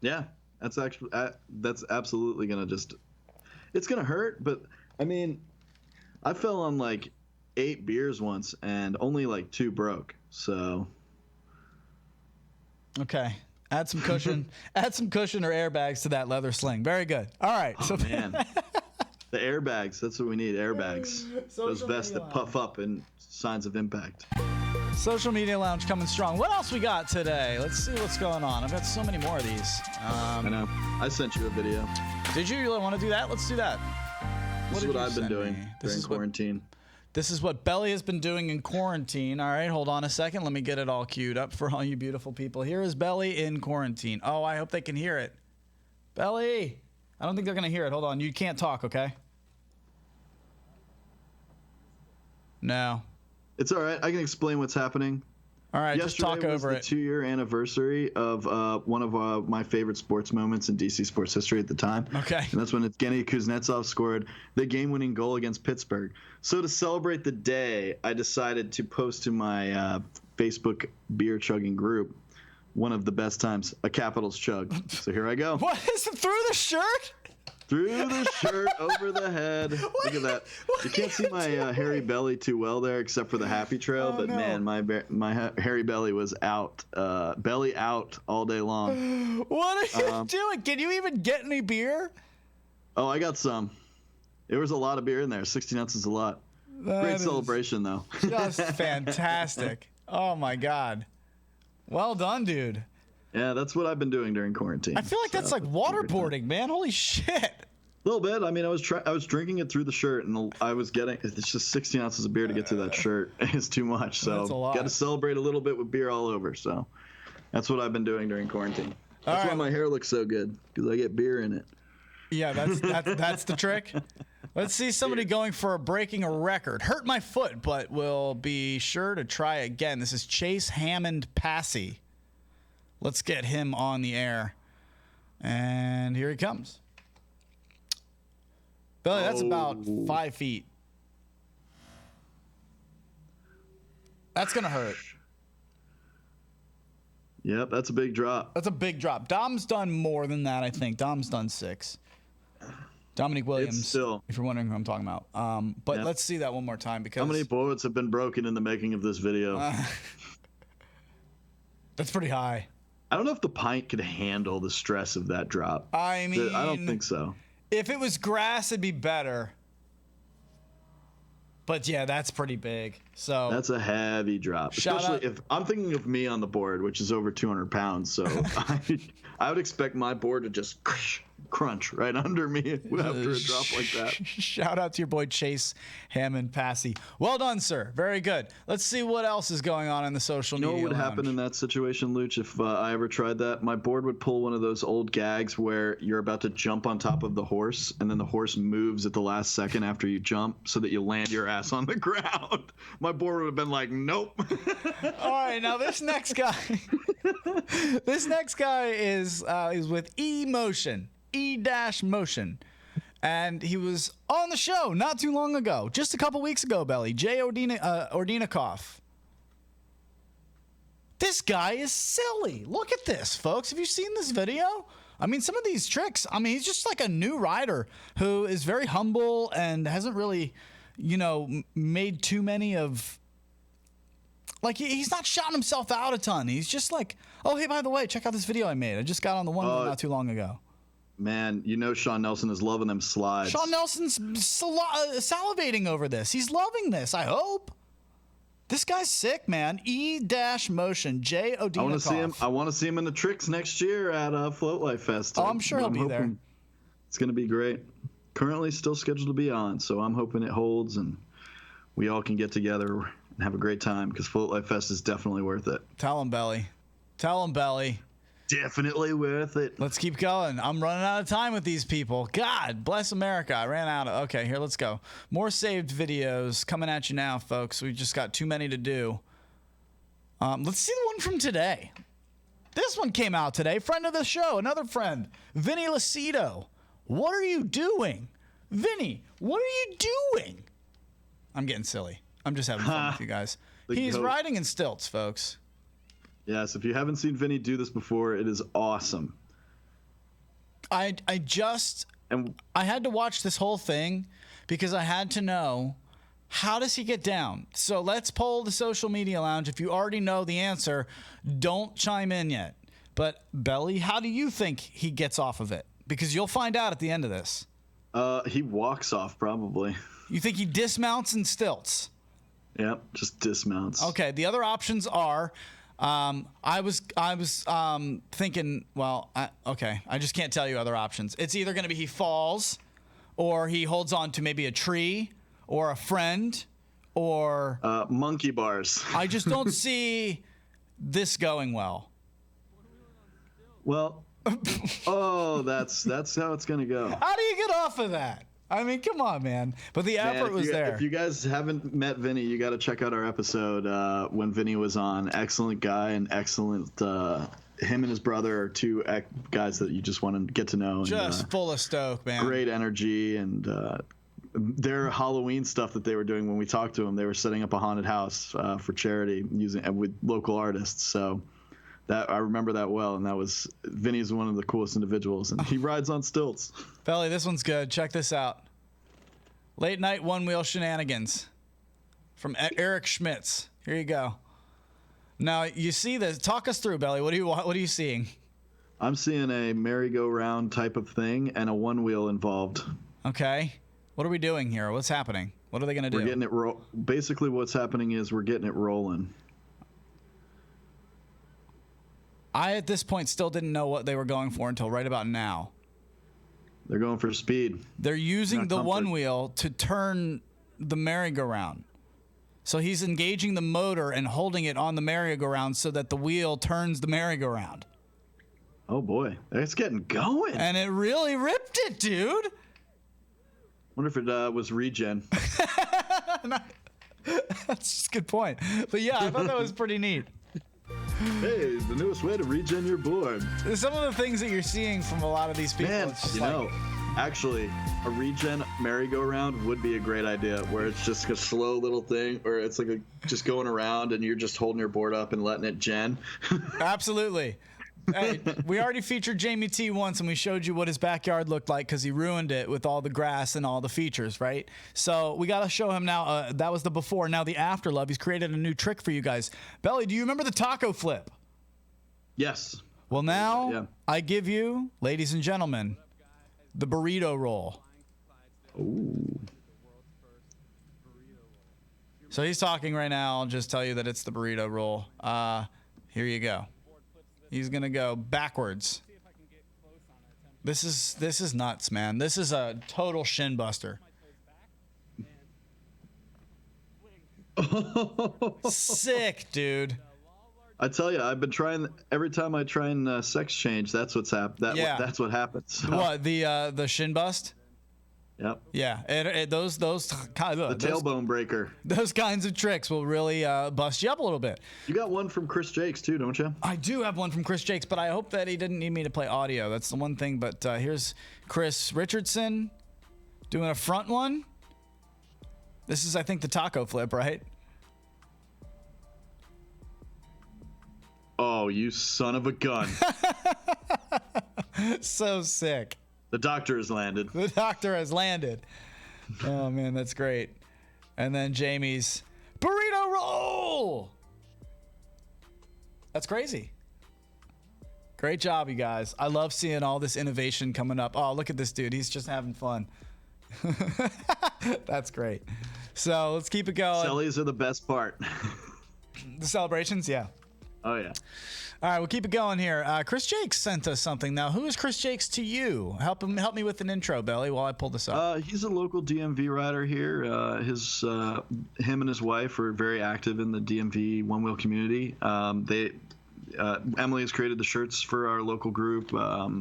Yeah, that's absolutely gonna it's gonna hurt. But I mean, I fell on like 8 beers once, and only like 2 broke. So. Okay. Add some cushion. Add some cushion or airbags to that leather sling. Very good. All right. Oh, man. The airbags. That's what we need. Airbags. Those vests that puff up in signs of impact. Social Media Lounge coming strong. What else we got today? Let's see what's going on. I've got so many more of these. I know. I sent you a video. Did you? You want to do that? Let's do that. This is what I've been doing during quarantine. This is what Belly has been doing in quarantine. All right, hold on a second. Let me get it all queued up for all you beautiful people. Here is Belly in quarantine. Oh, I hope they can hear it. Belly! I don't think they're going to hear it. Hold on. You can't talk, okay? No. It's all right. I can explain what's happening. All right, just talk over it. Yesterday was the 2-year anniversary of one of my favorite sports moments in DC sports history at the time. Okay. And that's when Evgeny Kuznetsov scored the game-winning goal against Pittsburgh. So to celebrate the day, I decided to post to my Facebook beer-chugging group one of the best times, a Capitals chug. So here I go. What? Is it through the shirt? Through the shirt, over the head. Look at that. You can't see my hairy belly too well there, except for the happy trail. But man, my hairy belly was out, belly out all day long. What are you doing? Can you even get any beer? Oh, I got some. There was a lot of beer in there. 16 ounces is a lot. Great celebration, though. Just fantastic. Oh my God. Well done, dude. Yeah, that's what I've been doing during quarantine. I feel like that's like waterboarding, man. Holy shit. A little bit. I mean, I was drinking it through the shirt, and I was getting. It's just 16 ounces of beer to get through that shirt. It's too much. So got to celebrate a little bit with beer all over. So that's what I've been doing during quarantine. That's why my hair looks so good, because I get beer in it. Yeah, that's the trick. Let's see somebody going for breaking a record. Hurt my foot, but will be sure to try again. This is Chase Hammond Passy. Let's get him on the air. And here he comes. Billy, that's about 5 feet. That's going to hurt. Yep, that's a big drop. That's a big drop. Dom's done more than that, I think. Dom's done 6. Dominique Williams, still. if you're wondering who I'm talking about. But Yeah. let's see that one more time because How many boards have been broken in the making of this video? that's pretty high. I don't know if the pint could handle the stress of that drop. I mean, I don't think so. If it was grass, it'd be better. But yeah, that's pretty big. So That's a heavy drop, Shout especially out- if I'm thinking of me on the board, which is over 200 pounds. So I would expect my board to just crunch right under me after a drop like that. Shout out to your boy Chase Hammond Passy. Well done, sir. Very good. Let's see what else is going on in the social You know media. what would happen lounge. in that situation, Luch, if I ever tried that? My board would pull one of those old gags where you're about to jump on top of the horse, and then the horse moves at the last second after you jump so that you land your ass on the ground. My board would have been like, nope. All right, now this next guy, is with E-Motion, E-Motion. And he was on the show not too long ago, just a couple weeks ago, Belly. Jay Ordinikoff. This guy is silly. Look at this, folks. Have you seen this video? I mean, some of these tricks, I mean, he's just like a new rider who is very humble and hasn't really, made too many of... Like, he's not shouting himself out a ton. He's just like, oh, hey, by the way, check out this video I made. I just got on the one not too long ago. Man, Sean Nelson is loving them slides. Sean Nelson's salivating over this. He's loving this, I hope. This guy's sick, man. E-Motion, Jay Odinikoff. I want to see him in the tricks next year at Float Life Fest. Oh, I'm sure he'll be there. It's going to be great. Currently still scheduled to be on, so I'm hoping it holds and we all can get together and have a great time because Float Life Fest is definitely worth it. Tell him, Belly. Tell him, Belly. Definitely worth it. Let's keep going. I'm running out of time with these people. God bless America. I ran out of... Okay, here, let's go. More saved videos coming at you now, folks. We just got too many to do. Let's see the one from today. This one came out today. Friend of the show, another friend, Vinny Lucido. What are you doing? Vinny, what are you doing? I'm getting silly. I'm just having fun with you guys. He's riding in stilts, folks. Yes, if you haven't seen Vinny do this before, it is awesome. I had to watch this whole thing because I had to know, how does he get down? So let's poll the social media lounge. If you already know the answer, don't chime in yet. But Belly, how do you think he gets off of it? Because you'll find out at the end of this. He walks off probably. You think he dismounts in stilts? Yep, just dismounts. Okay, the other options are... I was thinking, I just can't tell you other options. It's either going to be he falls or he holds on to maybe a tree or a friend or... monkey bars. I just don't see this going well. Well, that's how it's going to go. How do you get off of that? I mean, come on, man. But the effort was there. If you guys haven't met Vinny, you got to check out our episode when Vinny was on. Excellent guy and excellent. Him and his brother are two guys that you just want to get to know. Just full of stoke, man. Great energy and their Halloween stuff that they were doing when we talked to them. They were setting up a haunted house for charity with local artists. So that I remember that well, and Vinny's one of the coolest individuals, and he rides on stilts. Belly, this one's good. Check this out. Late night one-wheel shenanigans from Eric Schmitz. Here you go. Now you see this. Talk us through, Belly. What are you seeing? I'm seeing a merry-go-round type of thing and a one-wheel involved. Okay. What are we doing here? What's happening? What are they going to do? We're getting it basically what's happening is we're getting it rolling. I, at this point, still didn't know what they were going for until right about now. They're going for speed. They're using the one wheel to turn the merry-go-round. So he's engaging the motor and holding it on the merry-go-round so that the wheel turns the merry-go-round. Oh, boy. It's getting going. And it really ripped it, dude. Wonder if it was regen. That's a good point. But yeah, I thought that was pretty neat. Hey, the newest way to regen your board. Some of the things that you're seeing from a lot of these people. Man, it's just actually, a regen merry-go-round would be a great idea, where it's just a slow little thing, or it's like just going around and you're just holding your board up and letting it gen. Absolutely. Hey, we already featured Jamie T once, and we showed you what his backyard looked like because he ruined it with all the grass and all the features, right? So we got to show him now. That was the before. Now the after, love. He's created a new trick for you guys. Belly, do you remember the taco flip? Yes. Well, now Yeah. I give you, ladies and gentlemen, the burrito roll. Ooh. So he's talking right now. I'll just tell you that it's the burrito roll. Here you go. He's gonna go backwards. This is nuts, man. This is a total shin buster. Sick, dude. I tell you, I've been trying. Every time I try and sex change, that's what's happened. Yeah. That's what happens. So, What, the shin bust? Yep. Yeah, those Tailbone breaker. those kinds of tricks will really bust you up a little bit. You got one from Chris Jakes too, don't you? I do have one from Chris Jakes, but I hope that he didn't need me to play audio. That's the one thing. But here's Chris Richardson doing a front one. This is, I think, the taco flip, right? Oh, you son of a gun! So sick. The doctor has landed. The doctor has landed. Oh, man, that's great. And then Jamie's burrito roll. That's crazy. Great job, you guys. I love seeing all this innovation coming up. Oh, look at this dude. He's just having fun. That's great. So let's keep it going. Sellies are the best part. The celebrations, yeah. Oh yeah. All right, we'll keep it going here. Chris Jakes sent us something. Now, who is Chris Jakes to you? Help me with an intro, Belly, while I pull this up. He's a local DMV rider here. Him and his wife are very active in the DMV Onewheel community. Emily has created the shirts for our local group.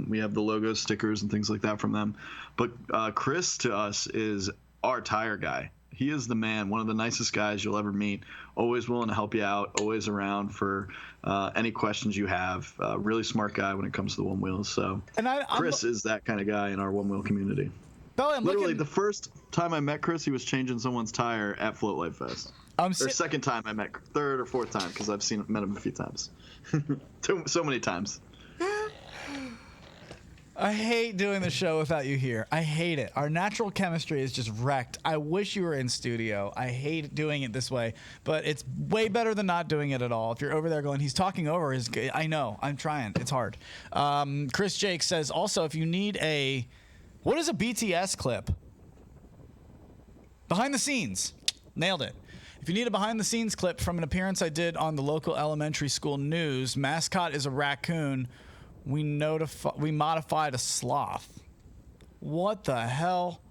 We have the logo stickers and things like that from them. But Chris to us is our tire guy. He is the man, one of the nicest guys you'll ever meet. Always willing to help you out, always around for any questions you have. Really smart guy when it comes to the Onewheels. So Chris is that kind of guy in our Onewheel community. Belly, Literally, the first time I met Chris, he was changing someone's tire at Float Life Fest. Second time I met, third or fourth time, because I've met him a few times. So many times. I hate doing the show without you here. I hate it. Our natural chemistry is just wrecked. I wish you were in studio. I hate doing it this way, but it's way better than not doing it at all. If you're over there going, he's talking over his... I know. I'm trying. It's hard. Chris Jake says, also, if you need a... What is a BTS clip? Behind the scenes. Nailed it. If you need a behind-the-scenes clip from an appearance I did on the local elementary school news, mascot is a raccoon. We modified a sloth. What the hell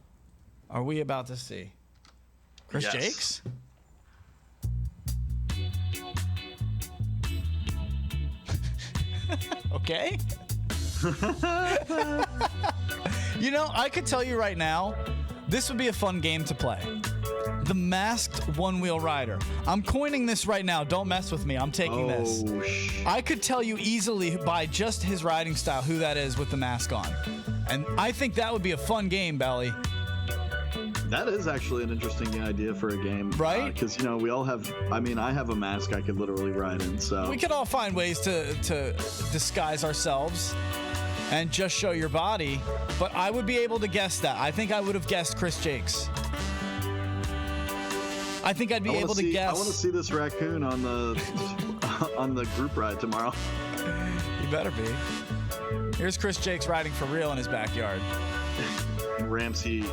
are we about to see? Chris Jakes? Okay. You know, I could tell you right now, this would be a fun game to play. The Masked Onewheel Rider. I'm coining this right now. Don't mess with me. I'm taking this. I could tell you easily by just his riding style who that is with the mask on. And I think that would be a fun game, Belly. That is actually an interesting idea for a game. Right? Because, we all have... I have a mask I could literally ride in, so... We could all find ways to disguise ourselves and just show your body. But I would be able to guess that. I think I would have guessed Chris Jakes. I think I'd be able to guess. I want to see this raccoon on the group ride tomorrow. You better be. Here's Chris Jakes riding for real in his backyard. Ramps he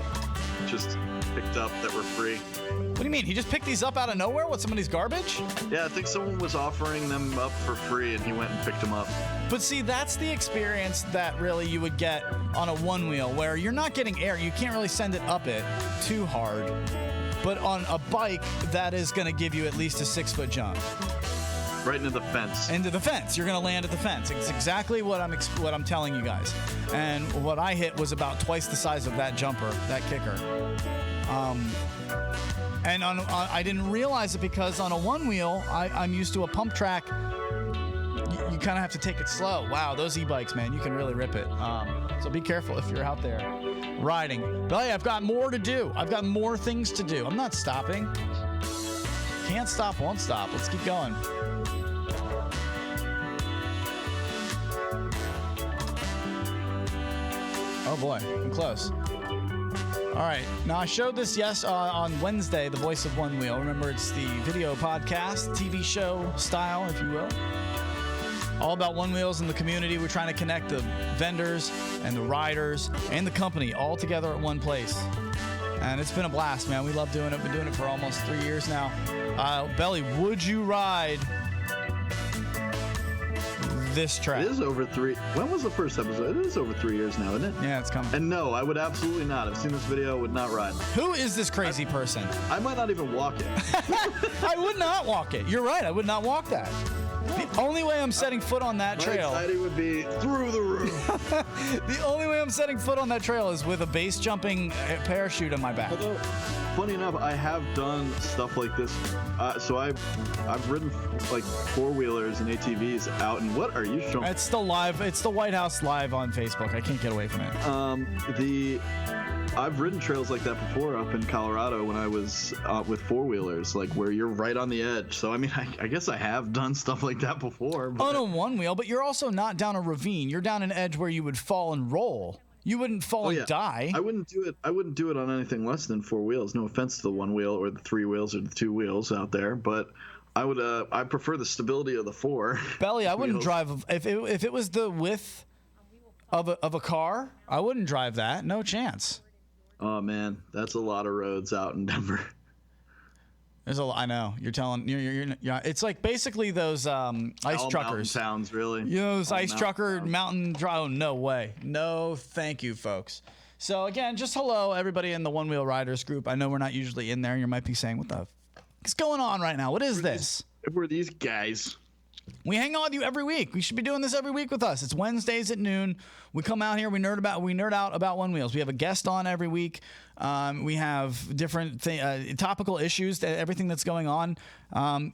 just picked up that were free. What do you mean? He just picked these up out of nowhere? What, somebody's garbage? Yeah, I think someone was offering them up for free and he went and picked them up. But see, that's the experience that really you would get on a Onewheel, where you're not getting air. You can't really send it up it too hard. But on a bike, that is going to give you at least a 6-foot jump. Right into the fence. Into the fence. You're going to land at the fence. It's exactly what I'm telling you guys. And what I hit was about twice the size of that jumper, that kicker. And I didn't realize it because on a Onewheel, I'm used to a pump track. You kind of have to take it slow. Wow, those e-bikes, man, you can really rip it. So be careful if you're out there riding. But hey, I've got more to do. I've got more things to do. I'm not stopping. Can't stop, won't stop. Let's keep going. Oh boy, I'm close. All right. Now I showed this on Wednesday, the Voice of Onewheel. Remember, it's the video podcast, TV show style, if you will. All about Onewheels and the community. We're trying to connect the vendors and the riders and the company all together at one place. And it's been a blast, man. We love doing it. Been doing it for almost 3 years now. Belly, would you ride this track? It is over 3. When was the first episode? It is over 3 years now, isn't it? Yeah, it's coming. And no, I would absolutely not. I've seen this video. Would not ride. Who is this crazy person? I might not even walk it. I would not walk it. You're right. I would not walk that. The only way I'm setting foot on that trail. My anxiety would be through the roof. The only way I'm setting foot on that trail is with a base jumping parachute on my back. Although, funny enough, I have done stuff like this. So I've ridden like 4-wheelers and ATVs out. And what are you showing? It's the live. It's the White House live on Facebook. I can't get away from it. I've ridden trails like that before up in Colorado when I was with 4-wheelers, like where you're right on the edge. So I mean, I guess I have done stuff like that before. But... On a one wheel, but you're also not down a ravine. You're down an edge where you would fall and roll. You wouldn't fall and die. I wouldn't do it. I wouldn't do it on anything less than 4 wheels. No offense to the 1 wheel or the 3 wheels or the 2 wheels out there, but I would. I prefer the stability of the 4. Belly, I wouldn't drive if it was the width of a car. I wouldn't drive that. No chance. Oh man, that's a lot of roads out in Denver. There's a lot. I know. You're telling. Yeah. It's like basically those ice all truckers. Towns, really. You know, those all ice trucker mountain drive. Oh, no way. No, thank you, folks. So again, just hello everybody in the Onewheel Riders group. I know we're not usually in there. You might be saying, "What the f- is going on right now? What is this?" Who are these guys? We hang out with you every week. We should be doing this every week with us. It's Wednesdays at noon. We come out here. We nerd out about Onewheels. We have a guest on every week. We have different topical issues, everything that's going on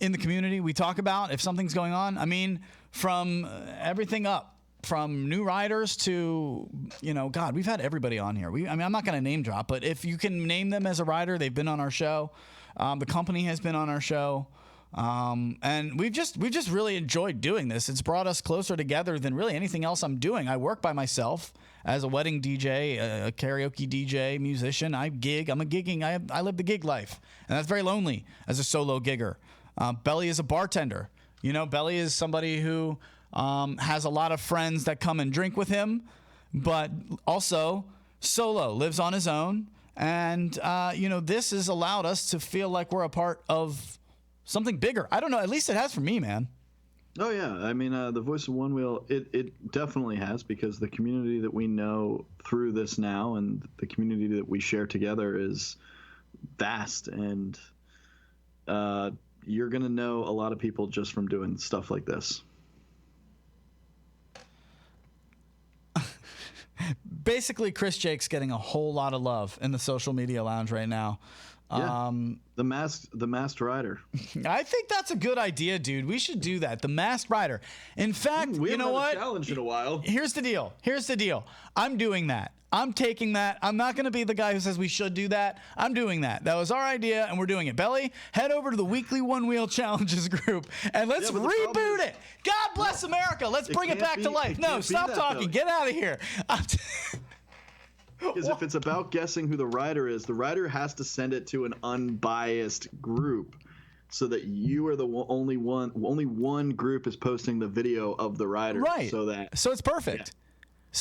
in the community. We talk about if something's going on. I mean, from everything up, from new riders to, God, we've had everybody on here. I'm not going to name drop, but if you can name them as a rider, they've been on our show. The company has been on our show. And we've just really enjoyed doing this. It's brought us closer together than really anything else I'm doing. I work by myself as a wedding DJ, a karaoke DJ, musician. I gig. I'm a gigging. I live the gig life, and that's very lonely as a solo gigger. Belly is a bartender. Belly is somebody who has a lot of friends that come and drink with him, but also solo, lives on his own. And, this has allowed us to feel like we're a part of something bigger. I don't know. At least it has for me, man. Oh, yeah. I mean, the Voice of Onewheel, it definitely has, because the community that we know through this now and the community that we share together is vast. And you're going to know a lot of people just from doing stuff like this. Basically, Chris Jake's getting a whole lot of love in the social media lounge right now. Yeah, the masked rider. I think that's a good idea, dude. We should do that. The masked rider. In fact, we know what? We haven't had a challenge in a while. Here's the deal. I'm doing that. I'm taking that. I'm not going to be the guy who says we should do that. I'm doing that. That was our idea, and we're doing it. Belly, head over to the weekly Onewheel Challenges group, and let's reboot it. God bless America. Let's bring it back to life. No, stop talking. Get out of here. Because if it's about guessing who the rider is, the rider has to send it to an unbiased group, so that you are the only one group is posting the video of the rider. Right. So it's perfect.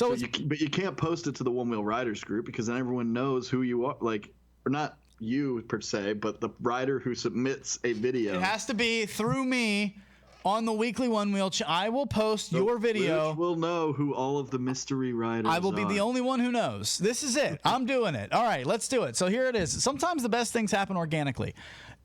Yeah. But you can't post it to the Onewheel Riders group, because then everyone knows who you are. Or not you per se, but the rider who submits a video. It has to be through me. On the weekly Onewheel, I will post your video. Which will know who all of the mystery riders are. I will be the only one who knows. This is it. I'm doing it. All right, let's do it. So here it is. Sometimes the best things happen organically.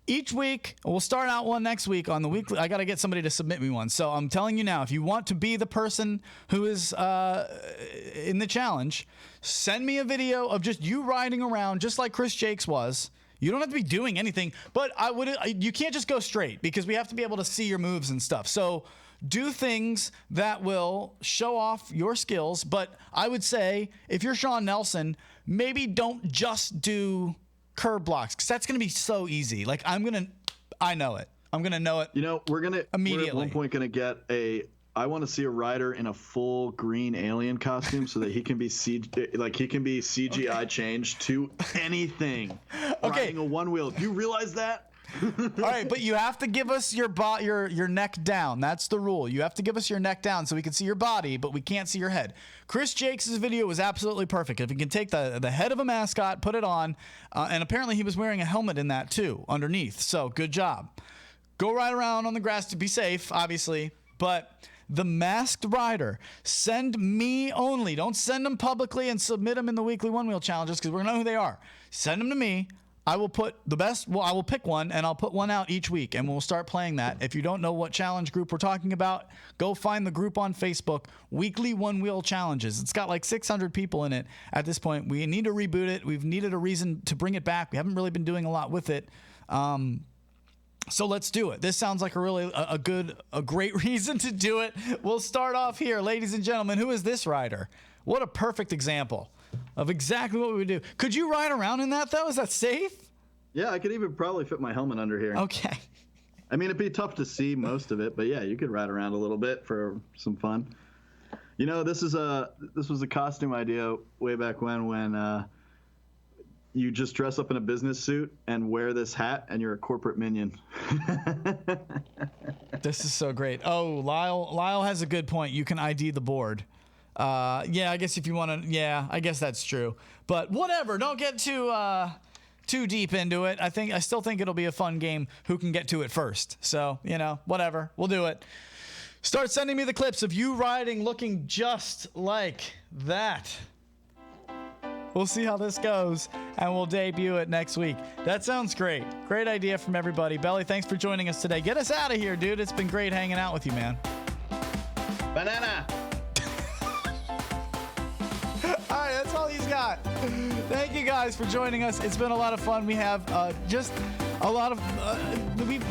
Each week, we'll start out one next week on the weekly. I got to get somebody to submit me one. So I'm telling you now, if you want to be the person who is in the challenge, send me a video of just you riding around just like Chris Jakes was. You don't have to be doing anything, but you can't just go straight, because we have to be able to see your moves and stuff. So do things that will show off your skills. But I would say if you're Sean Nelson, maybe don't just do curb blocks, because that's going to be so easy. I know it. I'm going to know it. We're immediately. We're at one point going to get I want to see a rider in a full green alien costume so that he can be CGI changed to anything. Okay. Riding a one wheel. Do you realize that? All right, but you have to give us your neck down. That's the rule. You have to give us your neck down so we can see your body, but we can't see your head. Chris Jakes' video was absolutely perfect. If you can take the head of a mascot, put it on, and apparently he was wearing a helmet in that too, underneath. So good job. Go ride around on the grass to be safe, obviously, but the masked rider, send me only. Don't send them publicly and submit them in the weekly One Wheel challenges because we're going to know who they are. Send them to me. I will put the best, I will pick one and I'll put one out each week and we'll start playing that. If you don't know what challenge group we're talking about, go find the group on Facebook, Weekly One Wheel Challenges. It's got like 600 people in it at this point. We need to reboot it. We've needed a reason to bring it back. We haven't really been doing a lot with it. So let's do it. This sounds like a great reason to do it. We'll start off here, ladies and gentlemen. Who is this rider? What a perfect example of exactly what we would do. Could you ride around in that, though? Is that safe? Yeah, I could even probably fit my helmet under here. Okay. I mean, it'd be tough to see most of it, but yeah, you could ride around a little bit for some fun. You know, this was a costume idea way back when you just dress up in a business suit and wear this hat, and you're a corporate minion. This is so great. Oh, Lyle has a good point. You can ID the board. Yeah, I guess if you want to, yeah, I guess that's true. But whatever, don't get too deep into it. I still think it'll be a fun game. Who can get to it first? So, whatever, we'll do it. Start sending me the clips of you riding looking just like that. We'll see how this goes, and we'll debut it next week. That sounds great. Great idea from everybody. Belly, thanks for joining us today. Get us out of here, dude. It's been great hanging out with you, man. Banana! All right, that's all he's got. Thank you guys for joining us. It's been a lot of fun. We have just a lot of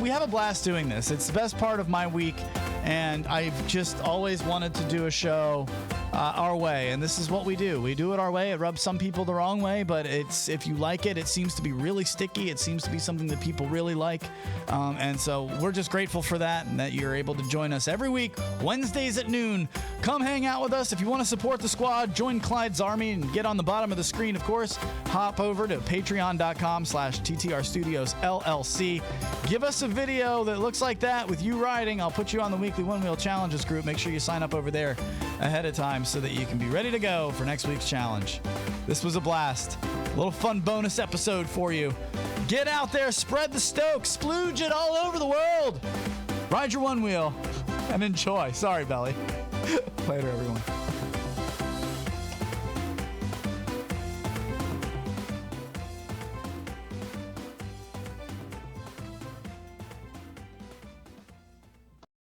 we have a blast doing this. It's the best part of my week, and I've just always wanted to do a show our way, and this is what we do. We do it our way. It rubs some people the wrong way, but if you like it, it seems to be really sticky. It seems to be something that people really like, and so we're just grateful for that, and that you're able to join us every week, Wednesdays at noon. Come hang out with us. If you want to support the squad, join Clyde's Army and get on the bottom of the screen, of course. Hop over to patreon.com/TTR Studios LLC. Give us a video that looks like that with you riding. I'll put you on the weekly One Wheel Challenges group. Make sure you sign up over there ahead of time so that you can be ready to go for next week's challenge. This was a blast. A little fun bonus episode for you. Get out there, spread the stoke, splooge it all over the world. Ride your One Wheel and enjoy. Sorry, Belly. Later, everyone.